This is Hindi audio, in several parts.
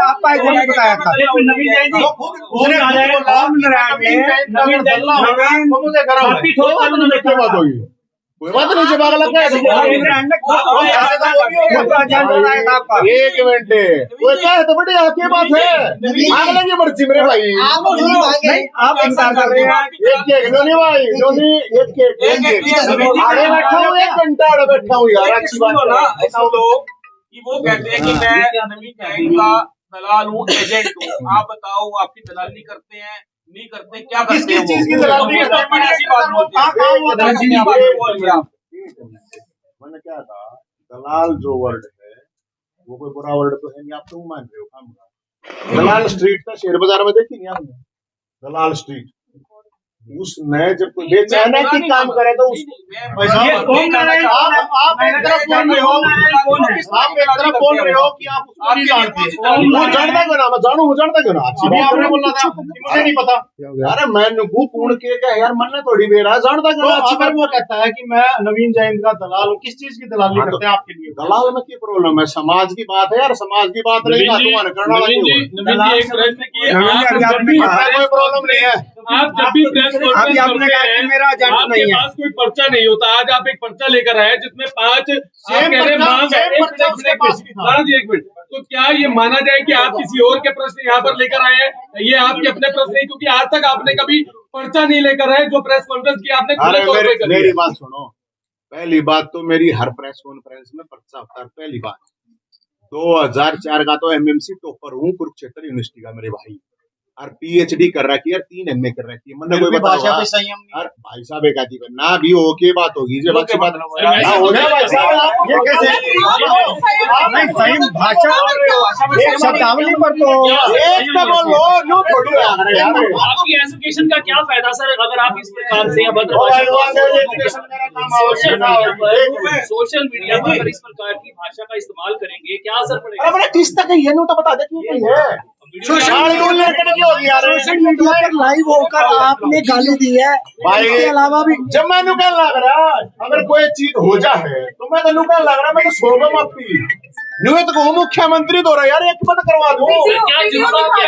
आपका एजेंट बताया था नवीन जैन जी, उसने कोई बात नहीं, जब अगला क्या एक मिनट कोई क्या है तो बढ़िया क्या बात है, अगले की मर्जी मेरे भाई, आप इंतजार कर रहे हैं। एक केक नो नहीं भाई, नो नहीं एक केक आगे बैठा हूँ, 1 घंटा आगे बैठा हूँ यार, अच्छी बात ना ऐसा तो कि वो कहते हैं कि मैं नवीन जैन का दलाल हूँ, एजेंट हूँ। आप बताओ आपकी दलाली करते हैं नहीं करते, क्या करते हैं? किस चीज की दलाली करते हैं? ऐसी बात बोलते हैं। मैंने क्या था, दलाल जो वर्ड है वो कोई बुरा वर्ड तो है नहीं, आप क्यों मान रहे हो काम का? दलाल स्ट्रीट का शेयर बाजार में देखी नहीं आपने? दलाल स्ट्रीट उसने जब कोई बेचाना की काम करे तो उस आप एक तरफ बोल रहे हो, आप एक तरफ बोल रहे हो कि आप उसको नहीं जानते, वो जानता क्यों ना, मैं जानू, वो जानता क्यों ना? अभी आपने बोला था मुझे नहीं पता, अरे मैं नुकू पूर्ण के क्या यार, मन ने थोड़ी बेरा जानता क्यों ना? अगर वो कहता है कि मैं नवीन जैन का दलाल हूँ, किस चीज की दलाली करते हैं आपके लिए? दलाल में क्या प्रॉब्लम है? समाज की बात है यार, समाज की बात नहीं ना, तुम्हारे करना कोई प्रॉब्लम नहीं है। आप जब भी प्रेस कॉन्फ्रेंस करते हैं, मेरा एजेंट आपके नहीं है, पास कोई पर्चा नहीं होता। आज आप एक पर्चा लेकर आए जिसमें 5 आप कह रहे हैं मांग है। एक मिनट, तो क्या ये माना जाए कि आप किसी और के प्रश्न यहाँ पर लेकर आए हैं? ये आपके अपने प्रश्न है, क्योंकि आज तक आपने कभी पर्चा नहीं लेकर आए। जो प्रेस कॉन्फ्रेंस की आपने खुले तौर पे करी। मेरी बात सुनो, पहली बात तो मेरी हर प्रेस कॉन्फ्रेंस में पर्चा होता है, पहली बात। 2004 का तो एमएमसी टॉपर हूँ कुरुक्षेत्र यूनिवर्सिटी का मेरे भाई, और पीएचडी कर रखी है, 3 एमए कर रखी है, मैंने कोई भाषा पे संयम नहीं। अरे भाई साहब एक आदि ना भी हो के बात होगी, जब अच्छी बात हो गया भाई साहब, ये कैसे सही भाषा शब्दावली पर तो एक तो बोलो नो थोड़ी यार। आपकी एजुकेशन का क्या फायदा सर, अगर आप इस प्रकार से सोशल मीडिया पर अगर इस प्रकार की भाषा का इस्तेमाल करेंगे, क्या असर पड़ेगा? अरे किस तक ये तो बता दे कि है सोशल मीडिया पर लाइव होकर आपने गाली दी है, इसके अलावा भी जब मैं क्या लग रहा, अगर कोई चीज हो जाए तो मैं तो क्या लग रहा, मैं तो सोगा माफी नहीं तो कहूँ मुख्यमंत्री दो रहा यार, एक मत करवा दो, क्या जरूरत है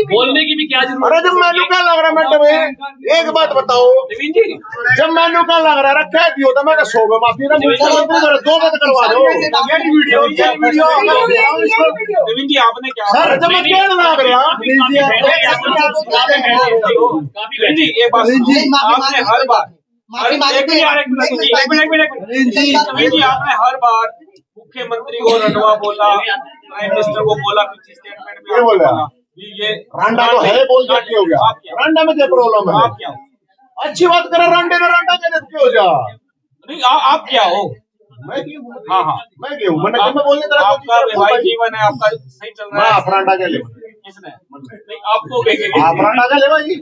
बोलने की भी क्या जरूरत? अरे जब मैं क्या लग रहा मैडम एक बात बताओ, जब मैं क्या लग रहा रखा दियो तो मैं तो सोगा माफी ना, मुख्यमंत्री दो 2 मत करवा दो। नवीन जी आपने क्या सर जब मैं क्या लग रहा आपने हर बार आपने हर बार मुख्यमंत्री को रंडवा बोला, प्राइम मिनिस्टर को बोला, पीछे स्टेटमेंट में बोला ये रांडा तो है, बोल के हो गया, रांडा में क्या प्रॉब्लम है? आप क्या हो? अच्छी बात करो, रांडे में रांडा क्या हो जा? नहीं आप क्या हो? मैं क्यों? हाँ मैं क्यों? मैं बोलने तरह आपका वैवाहिक जीवन है, आपका सही चल रहा है। रांडा क्या ले किसने? नहीं आपको आप रांडा का ले भाई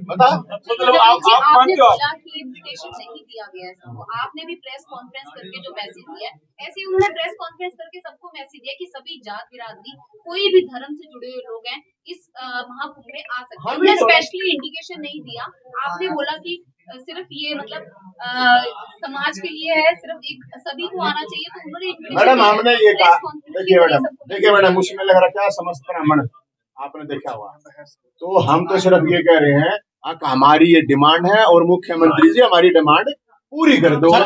बता, मतलब आप मानते हो? इन्विटेशन नहीं दिया गया है सबको, आपने भी प्रेस कॉन्फ्रेंस करके जो मैसेज दिया है, ऐसे ही उन्होंने प्रेस कॉन्फ्रेंस करके सबको मैसेज दिया कि सभी जात बिरादरी कोई भी धर्म से जुड़े हुए लोग हैं इस महाकुंभ में आ सकते हैं। उन्होंने स्पेशली इंडिकेशन नहीं दिया, आपने बोला कि सिर्फ ये मतलब समाज के लिए है, सिर्फ एक सभी को आना चाहिए, तो उन्होंने मैडम हमने ये कहा, देखिए मैडम उसमें लग रहा क्या समस्त ब्राह्मण आपने देखा हुआ, तो हम तो सिर्फ ये कह रहे हैं हमारी ये डिमांड है और मुख्यमंत्री जी हमारी डिमांड पूरी कर दो। कुछ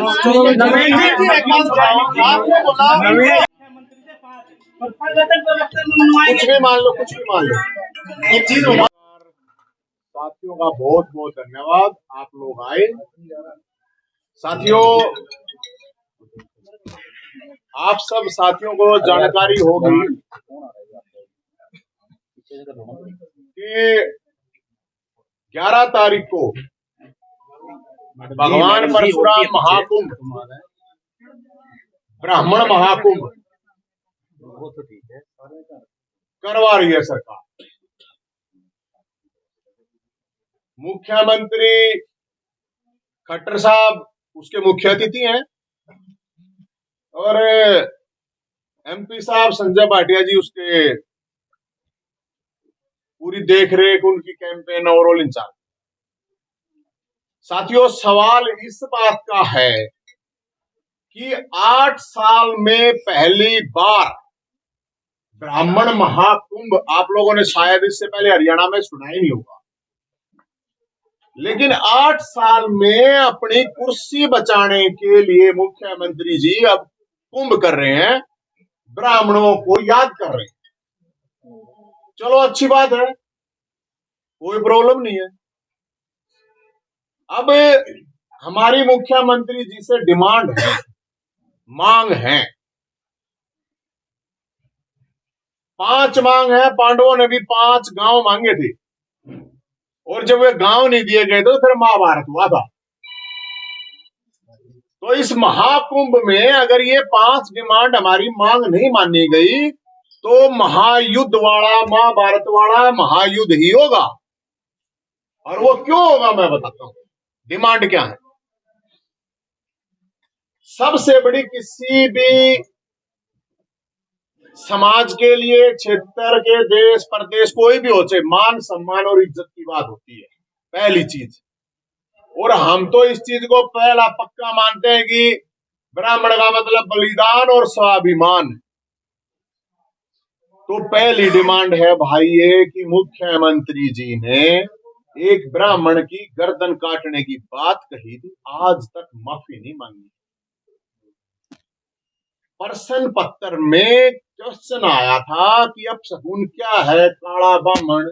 भी मान लो, कुछ भी मान लो, एक चीज साथियों का बहुत बहुत धन्यवाद, आप लोग आए। साथियों आप सब साथियों को जानकारी होगी कि 11 तारीख को भगवान परशुराम महाकुंभ, ब्राह्मण महाकुंभ करवा रही है सरकार। मुख्यमंत्री खट्टर साहब उसके मुख्य अतिथि हैं और एमपी साहब संजय भाटिया जी उसके पूरी देखरेख, उनकी कैंपेन ओवरऑल इंचार्ज। साथियों सवाल इस बात का है कि 8 साल में पहली बार ब्राह्मण महाकुंभ, आप लोगों ने शायद इससे पहले हरियाणा में सुना ही नहीं होगा, लेकिन 8 साल में अपनी कुर्सी बचाने के लिए मुख्यमंत्री जी अब कुंभ कर रहे हैं, ब्राह्मणों को याद कर रहे हैं। चलो अच्छी बात है, कोई प्रॉब्लम नहीं है। अब हमारी मुख्यमंत्री जी से डिमांड है, मांग है, 5 मांग है। पांडवों ने भी 5 गांव मांगे थे, और जब वे गांव नहीं दिए गए तो फिर महाभारत हुआ था। तो इस महाकुंभ में अगर ये 5 डिमांड हमारी मांग नहीं मानी गई तो महायुद्ध वाला, महाभारत वाला महायुद्ध ही होगा। और वो क्यों होगा मैं बताता हूं। डिमांड क्या है? सबसे बड़ी, किसी भी समाज के लिए, क्षेत्र के, देश प्रदेश, कोई भी हो, चाहे मान सम्मान और इज्जत की बात होती है, पहली चीज। और हम तो इस चीज को पहला पक्का मानते हैं कि ब्राह्मण का मतलब बलिदान और स्वाभिमान। तो पहली डिमांड है भाई ये कि मुख्यमंत्री जी ने एक ब्राह्मण की गर्दन काटने की बात कही थी, आज तक माफी नहीं मांगी। प्रश्न पत्र में क्वेश्चन आया था कि अब शगुन क्या है, काला ब्राह्मण,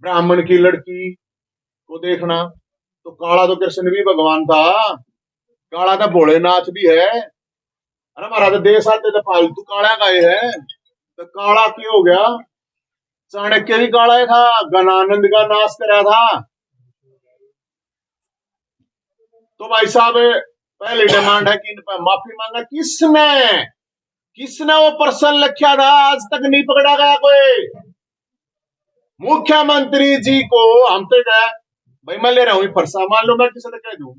ब्राह्मण की लड़की को देखना। तो काला तो कृष्ण भी भगवान था, काला तो भोलेनाथ भी है। अरे हमारा तो देश आते तो फालतू काला गाय है, तो काला क्यों हो गया? चाणक्य भी काला ही था, गणानंद का नाश करा था। तो भाई साहब पहली डिमांड है कि इन पर माफी मांगा। किसने वो प्रश्न लिखा था? आज तक नहीं पकड़ा गया कोई। मुख्यमंत्री जी को हम तो कहा भाई मैं ले रहा हूं फरसा, मान लो मैं किसी ने कह दूं,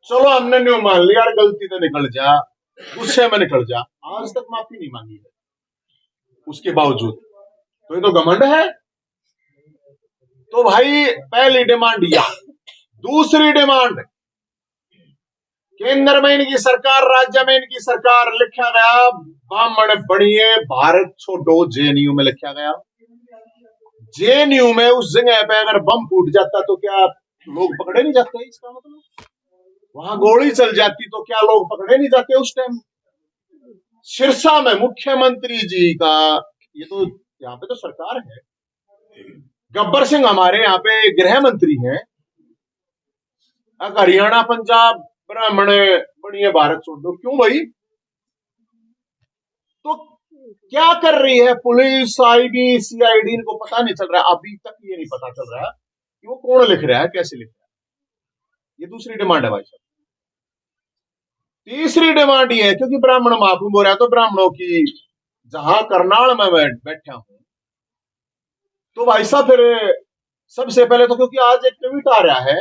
चलो हमने नहीं मान लिया यार, गलती तो निकल जा, गुस्से में निकल जा, आज तक माफी नहीं मांगी है उसके बावजूद, तो ये तो घमंड है। तो भाई पहली डिमांड या। दूसरी डिमांड, केंद्र में इनकी सरकार, राज्य में इनकी सरकार, लिखा गया ब्राह्मण बढ़िए भारत छोड़ो, जेएनयू में लिखा गया। जेएनयू में उस जगह पे अगर बम फूट जाता तो क्या लोग पकड़े नहीं जाते? इसका मतलब वहां गोली चल जाती तो क्या लोग पकड़े नहीं जाते उस टाइम? सिरसा में मुख्यमंत्री जी का, ये तो यहाँ पे तो सरकार है, गब्बर सिंह हमारे यहाँ पे गृह मंत्री हैं, हरियाणा पंजाब ब्राह्मण बढ़िया भारत छोड़ दो, क्यों भाई? तो क्या कर रही है पुलिस, आईबी, सीआईडी? इनको पता नहीं चल रहा, अभी तक ये नहीं पता चल रहा कि वो कौन लिख रहा है, कैसे लिख रहा है। ये दूसरी डिमांड है भाई साहब। तीसरी डिमांड ये है, क्योंकि ब्राह्मण महाकुंभ हो रहा है तो ब्राह्मणों की, जहां करनाल में बैठा हूं, तो भाई साहब फिर सबसे पहले तो, क्योंकि आज एक ट्वीट आ रहा है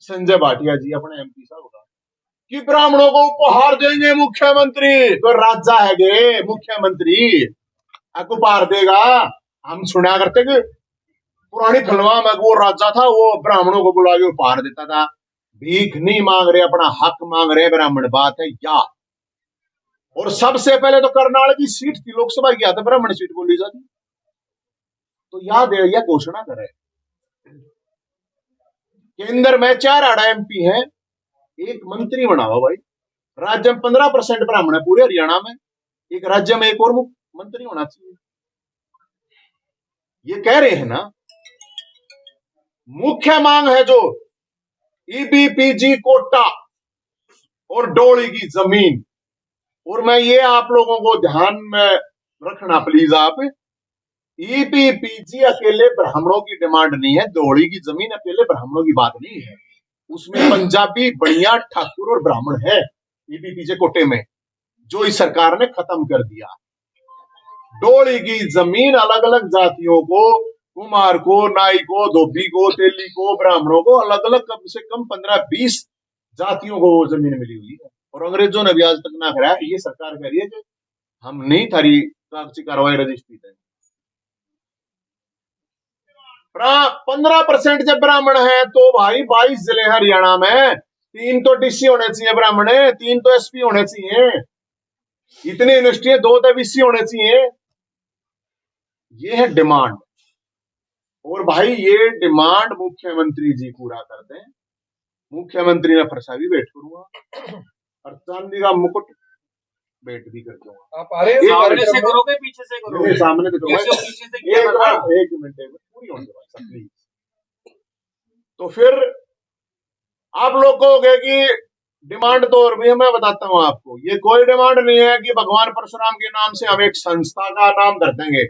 संजय भाटिया जी अपने एमपी साहब का कि ब्राह्मणों को उपहार देंगे मुख्यमंत्री, तो राजा है गे मुख्यमंत्री, उपहार देगा। हम सुना करते कि पुरानी फिल्मा में वो राजा था, वो ब्राह्मणों को बुला के उपहार देता था। भीख नहीं मांग रहे, अपना हक मांग रहे, ब्राह्मण बात है या। और सबसे पहले तो करनाल की सीट थी लोकसभा की, आता ब्राह्मण सीट बोली जाती, तो याद है या घोषणा करे। केंद्र में 4 आड़ा एमपी हैं, एक मंत्री बना हुआ भाई। राज्य में 15% ब्राह्मण है पूरे हरियाणा में, एक राज्य में एक और मंत्री होना चाहिए। ये कह रहे हैं ना। मुख्य मांग है जो ईबीपीजी कोटा और डोली की जमीन। और मैं ये आप लोगों को ध्यान में रखना प्लीज, आप ईबीपीजी अकेले ब्राह्मणों की डिमांड नहीं है, डोली की जमीन अकेले ब्राह्मणों की बात नहीं है, उसमें पंजाबी, बढ़िया, ठाकुर और ब्राह्मण है ईबीपीजे कोटे में, जो इस सरकार ने खत्म कर दिया। डोली की जमीन अलग अलग जातियों को, कुमार को, नाई को, धोबी को, तेली को, ब्राह्मणों को, अलग अलग कम से कम 15-20 जातियों को वो जमीन मिली हुई है। और अंग्रेजों ने भी आज तक ना कराया। ये सरकार कह रही है कि हम नहीं थारी कागजी कार्रवाई रजिस्ट्री है। 15% जब ब्राह्मण है तो भाई 22 जिले हरियाणा में, 3 तो डीसी होने चाहिए ब्राह्मण, 3 तो एसपी होने चाहिए, इतनी यूनिवर्सिटी है, 2 तो वीसी होने चाहिए। ये है डिमांड। और भाई ये डिमांड मुख्यमंत्री जी पूरा कर दें। मुख्यमंत्री ने फरसा भी भेंट करूंगा और चांदी का मुकुट भेंट भी कर दूंगा। आप आ रहे हैं सामने से करोगे पीछे से करोगे? मेरे सामने तो जैसे पीछे से किया था ना। एक मिनट पूरी होने दो भाई साहब प्लीज। तो फिर आप लोग कहोगे कि डिमांड तो और भी है, मैं बताता हूं आपको, ये कोई डिमांड नहीं है कि भगवान परशुराम के नाम से हम एक संस्था का नाम कर देंगे।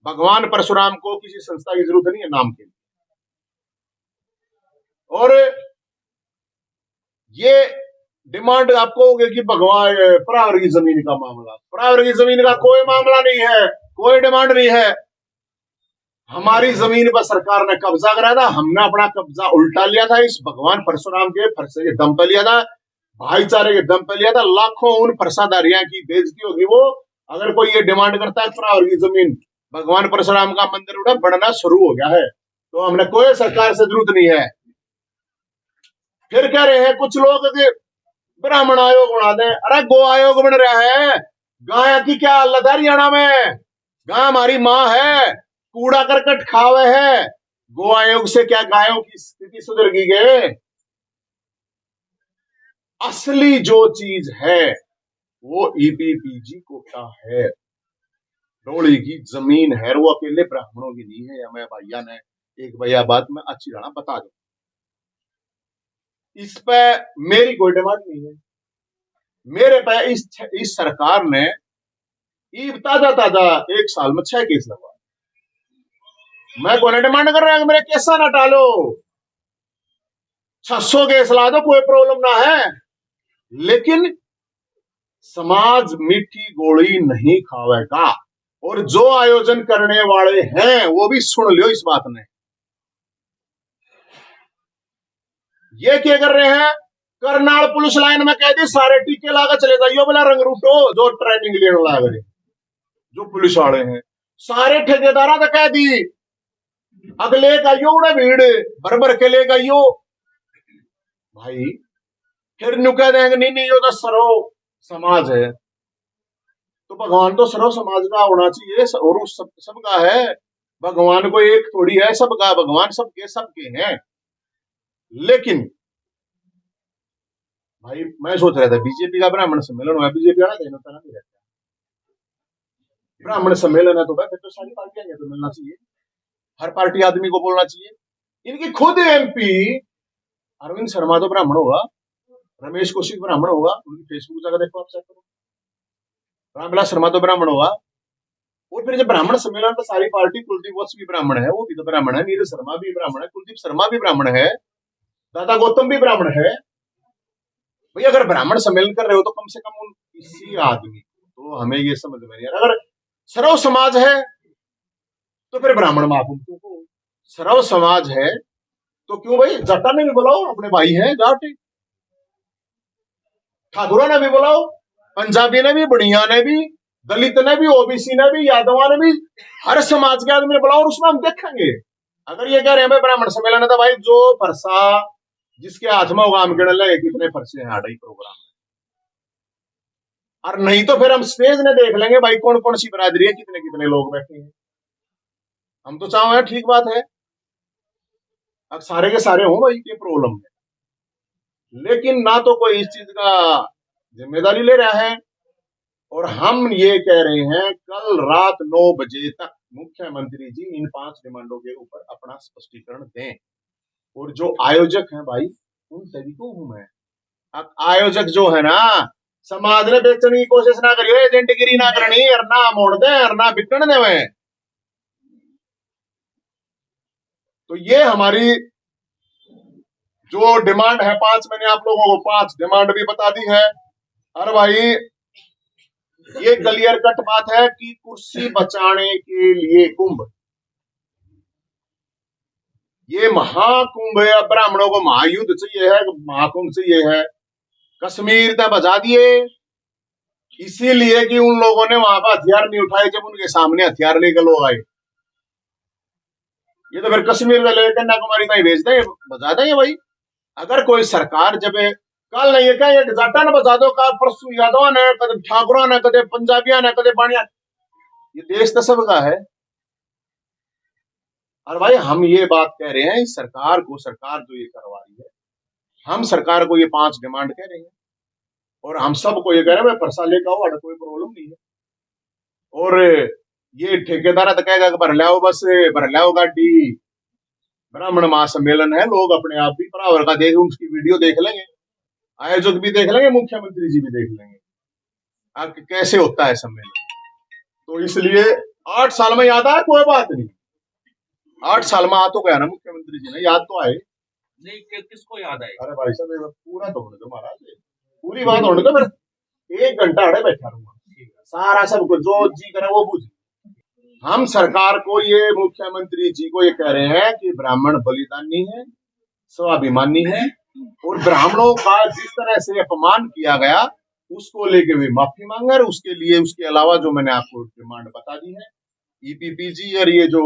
भगवान परशुराम को किसी संस्था की जरूरत नहीं है नाम के लिए। और ये डिमांड आप कहोगे कि भगवान परावर की जमीन का मामला, परावर की जमीन का कोई मामला नहीं है, कोई डिमांड नहीं है। हमारी जमीन पर सरकार ने कब्जा करा था, हमने अपना कब्जा उल्टा लिया था, इस भगवान परशुराम के फरसे के दम पे लिया था, भाईचारे के दम पे लिया था। लाखों उन फरसादारियां की बेइज्जती होगी वो अगर कोई ये डिमांड करता है परावर की जमीन। भगवान परशुराम का मंदिर उड़ा बढ़ना शुरू हो गया है, तो हमने कोई सरकार से जरूरत नहीं है। फिर कह रहे हैं कुछ लोग कि ब्राह्मण आयोग बना दें। अरे गो आयोग बन रहा है, गाय की क्या हालत है हरियाणा में? गाय हमारी माँ है, कूड़ा करकट खावे है, गो आयोग से क्या गायों की स्थिति सुधर गई? असली जो चीज है वो ईपीपीजी कोटा है, डोली की जमीन है, वो अकेले ब्राह्मणों की नहीं है। हमें भैया ने एक भैया बात में अच्छी तरह बता दो, इस पे मेरी कोई डिमांड नहीं है। मेरे पे इस सरकार ने ताजा ताजा 1 साल में 6 केस लगवाए। मैं कोई डिमांड कर रहा है कि मेरे केसा ना टालो, 600 केस ला दो, कोई प्रॉब्लम ना है, लेकिन समाज मीठी गोली नहीं खावेगा। और जो आयोजन करने वाले हैं वो भी सुन लियो इस बात ने। ये क्या कर रहे हैं? करनाल पुलिस लाइन में कह दी सारे टीके लाकर चले जाइयो, बोला रंग रूटो जो ट्रेनिंग लेने लग रहे, जो पुलिस वाले हैं सारे ठेकेदारा तो कह दी अगले का यो उड़े भीड़ भर भर के ले गयो भाई। फिर न्यू कह देंगे नहीं नहीं यो तो सर्व समाज है, तो भगवान तो सर्व समाज का होना चाहिए और उस सबका है। भगवान को एक थोड़ी है, सबका भगवान सबके सबके हैं। लेकिन भाई मैं सोच रहा था बीजेपी का ब्राह्मण सम्मेलन हुआ, बीजेपी वाला कहना था ना ब्राह्मण सम्मेलन है तो भाई फिर तो सारी पार्टियां तो मिलना चाहिए, हर पार्टी आदमी को बोलना चाहिए। इनकी खुद एमपी अरविंद शर्मा तो ब्राह्मण होगा, रमेश कौशिक ब्राह्मण होगा, उनकी फेसबुक जगह देखो आप चेक करो, रामविलास शर्मा तो ब्राह्मण होगा। और फिर जब ब्राह्मण सम्मेलन तो सारी पार्टी, कुलदीप वत्स भी ब्राह्मण है, वो भी तो ब्राह्मण है, नीरज शर्मा भी ब्राह्मण है, कुलदीप शर्मा भी ब्राह्मण है, दादा गौतम भी ब्राह्मण है। भाई अगर ब्राह्मण सम्मेलन कर रहे हो तो कम से कम उन इसी आदमी को, तो हमें ये समझ में नहीं आ रहा। अगर सर्व समाज है तो फिर ब्राह्मण महाकुंभ क्यों हो? सर्व समाज है तो क्यों भाई जाटा ने भी बुलाओ, अपने भाई हैं जाट, ठाकुरों ने भी बुलाओ, पंजाबी ने भी, बढ़िया ने भी, दलित ने भी, ओबीसी ने भी, यादवा ने भी, हर समाज के आदमी ने बुलाओ और उसमें हम देखेंगे। अगर ये कह रहे हैं भाई ब्राह्मण सम्मेलन है तो भाई जो फरसा जिसके हाथ में होगा हम गिन लगे कितने फरसे हैं आड़े प्रोग्राम में, और नहीं तो फिर हम स्टेज ने देख लेंगे भाई कौन कौन सी बिरादरी है, कितने कितने लोग बैठे हैं। हम तो चाहो ठीक बात है, अब सारे के सारे हो भाई, ये प्रॉब्लम है, लेकिन ना तो कोई इस चीज का जिम्मेदारी ले रहा है। और हम ये कह रहे हैं कल रात 9 बजे तक मुख्यमंत्री जी इन 5 डिमांडों के ऊपर अपना स्पष्टीकरण दें। और जो आयोजक हैं भाई उन सभी को हूं मैं। अब आयोजक जो है ना, समाज ने बेचने की कोशिश ना करियो, एजेंटगिरी ना करनी, और ना मोड़ दे और ना बिकन देवे। तो ये हमारी जो डिमांड है 5, मैंने आप लोगों को 5 डिमांड भी बता दी है। अरे भाई ये क्लियर कट बात है कि कुर्सी बचाने के लिए कुंभ, ये महाकुंभ है, ब्राह्मणों को महायुद्ध चाहिए है, महाकुंभ चाहिए है। कश्मीर तक बजा दिए इसीलिए कि उन लोगों ने वहां पर हथियार नहीं उठाए जब उनके सामने हथियार लेकर लोग आए। ये तो फिर कश्मीर में लेकर कन्याकुमारी में भेज दें, बजा देंगे भाई। अगर कोई सरकार जब कल नहीं है क्या एक जाटा ने बचा दो, कल परसों यादव ने, कदे ठाकुर ने, कदे पंजाबिया ने, कदे बाणिया। ये देश तो सबका है। और भाई हम ये बात कह रहे हैं, इस सरकार को, सरकार जो ये करवा रही है, हम सरकार को ये 5 डिमांड कह रहे हैं और हम सबको ये कह रहे हैं, परसा लेकर आओ, कोई प्रॉब्लम नहीं है। और ये ठेकेदार तो कहेगा भर लाओ बस, भर लाओ गाड़ी, ब्राह्मण महासम्मेलन है, लोग अपने आप भी बराबर का देख, उसकी वीडियो देख लेंगे, आयोजक भी देख लेंगे, मुख्यमंत्री जी भी देख लेंगे आपके कैसे होता है सम्मेलन। तो इसलिए 8 साल में याद आया, कोई बात नहीं, 8 साल में आ तो गया ना मुख्यमंत्री जी ने, याद तो आए नहीं किसको याद आए? अरे भाई साहब पूरा तो होने दो महाराज, पूरी बात होने दो, फिर 1 घंटा अड़े बैठा रहूंगा, सारा सब कुछ जो जी करे वो पूछ। हम सरकार को, ये मुख्यमंत्री जी को ये कह रहे हैं कि ब्राह्मण बलिदानी है, स्वाभिमानी है, और ब्राह्मणों का जिस तरह से अपमान किया गया उसको लेके वे माफी मांगे। और उसके लिए, उसके अलावा जो मैंने आपको डिमांड बता दी है, ईपीपीजी और ये जो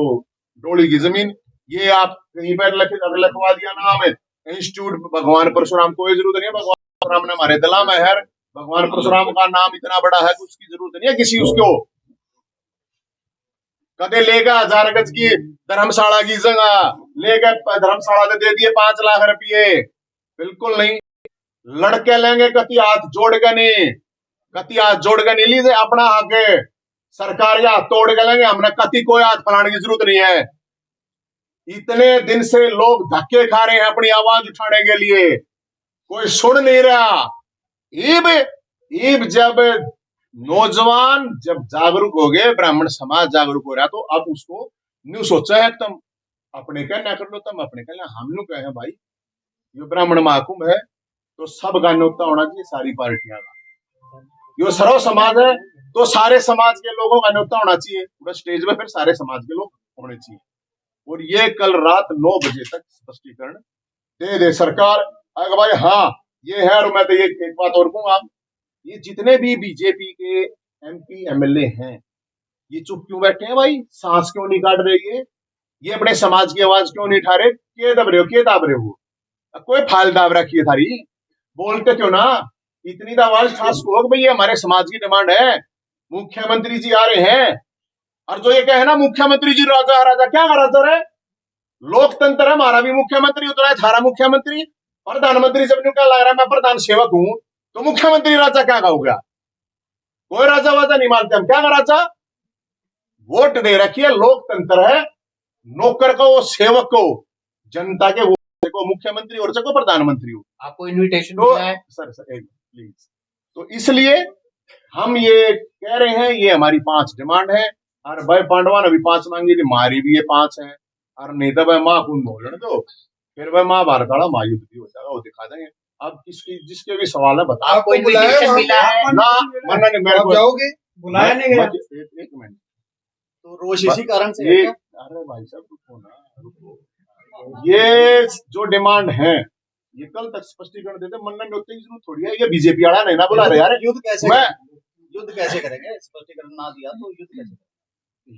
डोली की जमीन, ये आप कहीं पर लिखवा दिया नाम है इंस्टीट्यूट भगवान परशुराम, कोई जरूरत नहीं है, भगवान परशुराम ने हमारे दिला में है, भगवान परशुराम का नाम इतना बड़ा है कि उसकी जरूरत नहीं है किसी उसको। कदे लेगा 1000 गज की धर्मशाला की जगह, लेकर धर्मशाला ने दे दिए 5 लाख रुपये, बिल्कुल नहीं। लड़के लेंगे कति हाथ जोड़ के नहीं, कति हाथ जोड़ के नहीं लीजिए अपना आगे, सरकार या हाथ तोड़ के लेंगे, हमने कति कोई हाथ फैलाने की जरूरत नहीं है। इतने दिन से लोग धक्के खा रहे हैं अपनी आवाज उठाने के लिए, कोई सुन नहीं रहा। ईब जब नौजवान जब जागरूक हो गए, ब्राह्मण समाज जागरूक हो रहा, तो अब उसको न्यू सोचा है तुम अपने कहना कर लो, तुम अपने कहना, हम लोग कहे भाई ये ब्राह्मण महाकुंभ है तो सब का न्योता होना चाहिए, सारी पार्टियां का, यो सर्व समाज है तो सारे समाज के लोगों का न्योता होना चाहिए, पूरा स्टेज में फिर सारे समाज के लोग होने चाहिए। और ये कल रात 9 बजे तक स्पष्टीकरण दे सरकार। अगर भाई हाँ ये है, और मैं तो ये एक बात और कहूंगा, ये जितने भी बीजेपी के एमपी एमएलए हैं, ये चुप क्यों बैठे हैं भाई, सांस क्यों नहीं काट रहे, ये अपने समाज की आवाज क्यों नहीं उठा रहे, के दब रहे हो, के दाब रहे हो, कोई फाल दाब रखी है थारी, बोलते क्यों ना, इतनी तो आवाज खास को भाई ये हमारे समाज की डिमांड है, मुख्यमंत्री जी आ रहे हैं। और जो ये कहे ना मुख्यमंत्री जी राजा राजा, क्या राजा है, लोकतंत्र है, हमारा भी मुख्यमंत्री उतना है, थारा मुख्यमंत्री, प्रधानमंत्री जब क्या लग रहा है मैं प्रधान सेवक हूं, तो मुख्यमंत्री राजा क्या कहोगा, कोई राजा वाजा नहीं मानते हम, क्या राजा, वोट दे रखी है, लोकतंत्र है, नौकर को, सेवक को, जनता के को मुख्यमंत्री और को प्रधानमंत्री हो। आपको इनविटेशन तो मिला है? सर एक प्लीज, तो इसलिए हम ये कह रहे हैं, ये हमारी 5 डिमांड है। और भाई पांडवा ने भी 5 मांगी थी, हमारी भी ये 5 है, और नहीं तो भाई महाकुंभ हो जाने दो, फिर भाई महाभारत वाला महायुद्ध भी हो जाएगा, वो दिखा देंगे। अब किसकी जिसके भी सवाल है बता, आपको इनविटेशन मिला है ना मन्ना नहीं, मेरे को जाओगे, बुलाया नहीं गया, एक मिनट, तो रोज इसी कारण से है क्या? अरे भाई साहब रुको ना, रुको, ये जो डिमांड है ये कल तक स्पष्टीकरण देते, मन्ना की जरूरत थोड़ी है, ये बीजेपी वाला नहीं ना बुला रहे यार, युद्ध कैसे मैं युद्ध कैसे करेंगे, स्पष्टीकरण ना दिया तो युद्ध कैसे?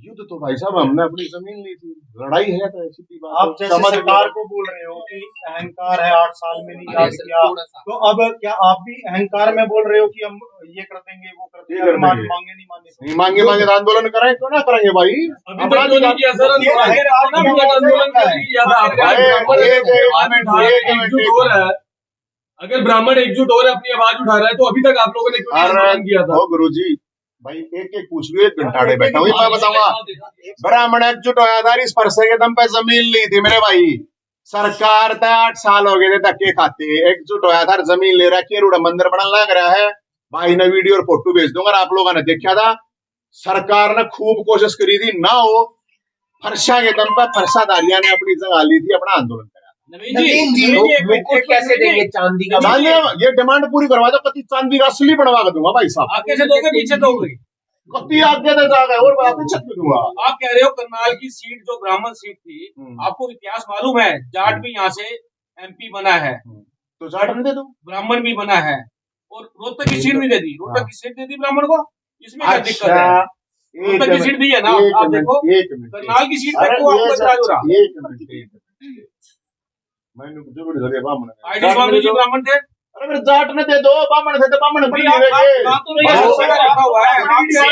युद्ध तो भाई साहब हमने अपनी जमीन ली थी, लड़ाई है तो ऐसी बात, आप जैसे सरकार को बोल रहे हो कि अहंकार है, 8 साल में नहीं याद किया, तो अब क्या आप भी अहंकार में बोल रहे हो कि हम ये कर देंगे वो कर देंगे, मांगे नहीं मांगे नहीं मांगे तो आंदोलन करें, क्यों ना करेंगे भाई, अभी तक क्यों नहीं किया सर, आंदोलन कर लिया था। अगर ब्राह्मण एकजुट हो रहा है, अपनी आवाज उठा रहा है, तो अभी तक आप लोगों ने क्यों नहीं आंदोलन किया था? गुरुजी भाई एक एक पूछ लो, 1 घंटा बैठा हुई, मैं बताऊंगा, ब्राह्मण एकजुट होया था, इस फरसे के दम पे जमीन ली थी मेरे भाई, सरकार था 8 साल हो गए थे धक्के खाते, एकजुट होया था, जमीन ले रखी है, रूढ़ मंदिर बना लग रहा है, भाई ने वीडियो और फोटो भेज दूंगा, आप लोगों ने देखा था, सरकार ने खूब कोशिश करी थी, ना हो, फरसा के दम पर फरसाधारियां ने अपनी जगह ली थी, अपना आंदोलन करा। नवीन जी मुकुट कैसे देंगे चांदी का? ये डिमांड पूरी करवा दो, कति चांदी का असली बनवा के दूंगा भाई साहब, आगे से दोगे पीछे दोगे, कति आगे से जाएगा और मैं पीछे दूंगा। आप कह रहे हो करनाल की सीट जो ब्राह्मण सीट थी, आपको इतिहास मालूम है, जाट भी यहाँ से एमपी बना है, तो जाट दे दो, ब्राह्मण भी बना है, और रोहतक की सीट नहीं दे दी, रोहतक की सीट दे दी ब्राह्मण को, इसमें क्या दिक्कत है, रोहतक की सीट दी है ना, आप देखो करनाल की सीट देखो, आपको इतराज हो रहा, मैंने जरूर लगे ब्राह्मण आईडी स्वामी जी ब्राह्मण थे, अरे फिर जाट ने दे दो, बामण थे तो बामण भी आप देंगे। बात तो नहीं है, सब रखा हुआ है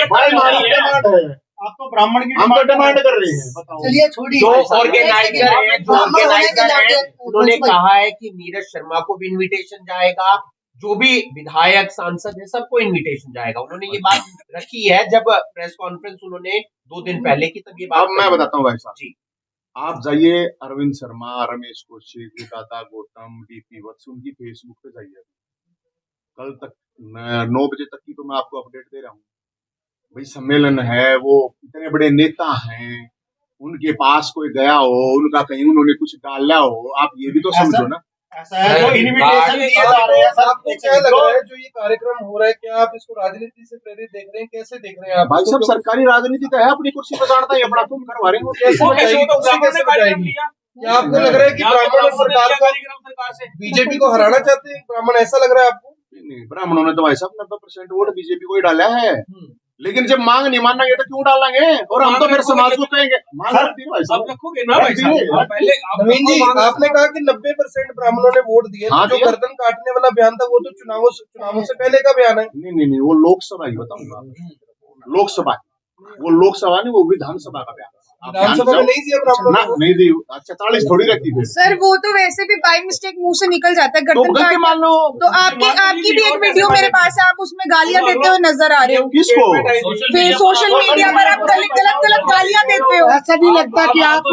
भाई हमारी डिमांड है, आप तो ब्राह्मण की हम तो डिमांड कर रहे हैं, बताओ। चलिए छोड़िए जो ऑर्गेनाइजर है, उन्होंने कहा है कि नीरज शर्मा को भी इनविटेशन जाएगा, जो भी विधायक सांसद है सबको इनविटेशन जाएगा। उन्होंने ये बात रखी है जब प्रेस कॉन्फ्रेंस उन्होंने 2 दिन पहले की, तब ये बात अब मैं बताता हूँ भाई साहब जी। आप जाइए अरविंद शर्मा, रमेश कौशिक, दादा गौतम, डीपी वत्स, उनकी फेसबुक पे जाइए। कल तक 9 बजे तक की तो मैं आपको अपडेट दे रहा हूँ। भाई सम्मेलन है, वो इतने बड़े नेता हैं, उनके पास कोई गया हो, उनका कहीं उन्होंने कुछ डाला हो, आप ये भी तो समझो ना। ऐसा है जो इनविटेशन दिए जा रहे हैं सर, आपको क्या लग रहा है जो ये कार्यक्रम हो रहा है, क्या आप इसको राजनीति से प्रेरित देख रहे हैं, कैसे देख रहे हैं आप? भाई साहब सरकारी राजनीति तो है, अपनी कुर्सी पे जानता है, अपना तुम करवा रहे हो। कैसे बचाएगी, तो कुर्सी कैसे बचाएगी? क्या आपको लग रहा है कि ब्राह्मण और सरकार को, बीजेपी को हराना चाहते हैं ब्राह्मण, ऐसा लग रहा है आपको? नहीं, ब्राह्मणों ने तो भाई साहब 90% वोट बीजेपी को ही डाला है, लेकिन जब मांग नहीं मानेंगे तो क्यों डालेंगे? और हम तो फिर समाज को कहेंगे मांग रखती है भाई अब साहब। रखोगे ना भाई साहब, पहले नवीन जी, आपने कहा कि 90% ब्राह्मणों ने वोट दिए, हाँ, तो जो दिया। गर्दन काटने वाला बयान था वो तो चुनावों से पहले का बयान है। नहीं, वो लोकसभा ही बताऊंगा, लोकसभा, वो लोकसभा नहीं, वो विधानसभा का बयान। आप ध्यान विधानसभा में से नहीं दिया ब्राह्मणों ना, ने वोट? नहीं दी। अच्छा 40 थोड़ी रखती थी, सर वो तो वैसे भी बाई मिस्टेक मुंह से निकल जाता है तो गर्दन गलती काट। मान लो। तो आपकी भी एक वीडियो मेरे पास है, आप उसमें गालियां देते हुए नजर आ रहे हो। किसको? फिर सोशल मीडिया पर आप गलत गालियां देते हो। ऐसा नहीं लगता कि आपको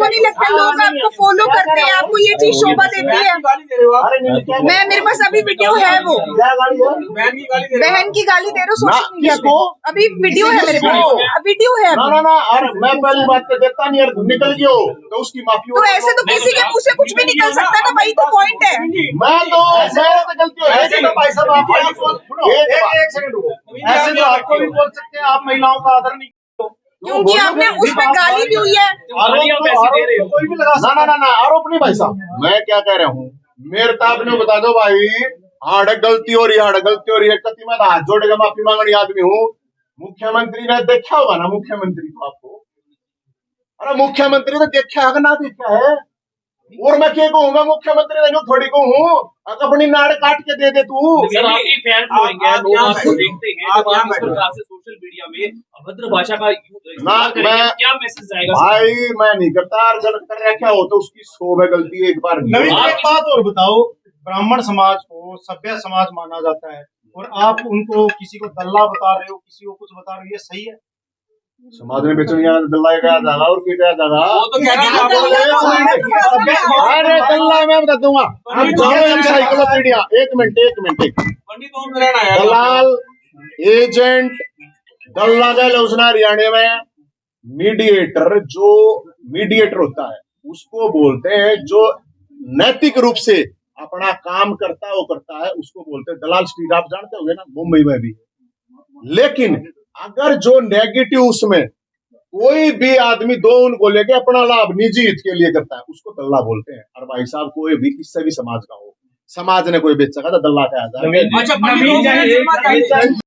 नहीं लगता लोग आपको फॉलो करते हैं, आपको ये चीज शोभा देती है? गाली दे रहे हो आप, मैं मेरे पास अभी वीडियो है, वो क्या गाड़ी है? बहन की गाली दे रहे हो। बहन की गाली दे रहे हो सोशल मीडिया पे। किसको? अभी वीडियो है मेरे पास, वीडियो है ना अभी। ना ना, अरे मैं पहली बात तो देता नहीं, यार निकल गयो तो उसकी माफी। तो ऐसे तो किसी के मुंह से कुछ भी निकल सकता है ना, वही तो पॉइंट है। मैं तो गलती हो ऐसे तो भाई साहब आप एक सेकंड रुको, ऐसे तो आपको भी बोल सकते हैं, आप महिलाओं का आदर नहीं क्योंकि आपने उसमें गाली दी हुई है। आरोप तो कोई भी लगा सकता है। ना आरोप नहीं भाई साहब, मैं क्या कह रहा हूँ, मेरे ताब ने बता दो भाई, हाड़ गलती हो रही है, हाड़ गलती हो रही है, कति मैं हाथ जोड़ के माफी मांगनी आदमी हूँ। मुख्यमंत्री ने देखा होगा ना, मुख्यमंत्री को आपको, अरे मुख्यमंत्री ने देखा है ना, देखा है। और मैं क्या कहूँगा, मुख्यमंत्री ने थोड़ी कहूँ, अपनी नाड़ काट के दे तू। सर आपकी फैन फॉलोइंग है, लोग आपको देखते हैं, जब आप इस प्रकार से सोशल मीडिया में अभद्र भाषा का इस्तेमाल करेंगे, क्या मैसेज जाएगा? भाई मैं नहीं करता, गलत कर रहा क्या हो तो उसकी 100 में गलती है, एक बार नहीं। नवीन एक बात और बताओ, ब्राह्मण समाज को सभ्य समाज माना जाता है और आप उनको किसी को दल्ला बता रहे हो, किसी को कुछ बता रहे हो, ये सही है? समाज में बेचनिया दल्ला क्या जाएगा और क्या जाएगा? वो तो कह रहा है अरे दल्ला मैं बता दूंगा, हम जाओ एनसाइक्लोपीडिया। एक मिनट पंडित ओम नारायण आया दलाल एजेंट दल्ला का लफ्ज हरियाणा में मीडिएटर, जो मीडिएटर होता है उसको बोलते हैं, जो नैतिक रूप से अपना काम करता है वो करता है, उसको बोलते हैं दलाल। स्ट्रीट आप जानते होंगे ना, मुंबई में भी। लेकिन अगर जो नेगेटिव उसमें कोई भी आदमी दो उनको लेके अपना लाभ निजी हित के लिए करता है, उसको दल्ला बोलते हैं। और भाई साहब कोई भी किससे भी समाज का हो, समाज ने कोई बेच सका तो दल्ला कहा जाए। अच्छा पंडित ओम नारायण शर्मा क्या है?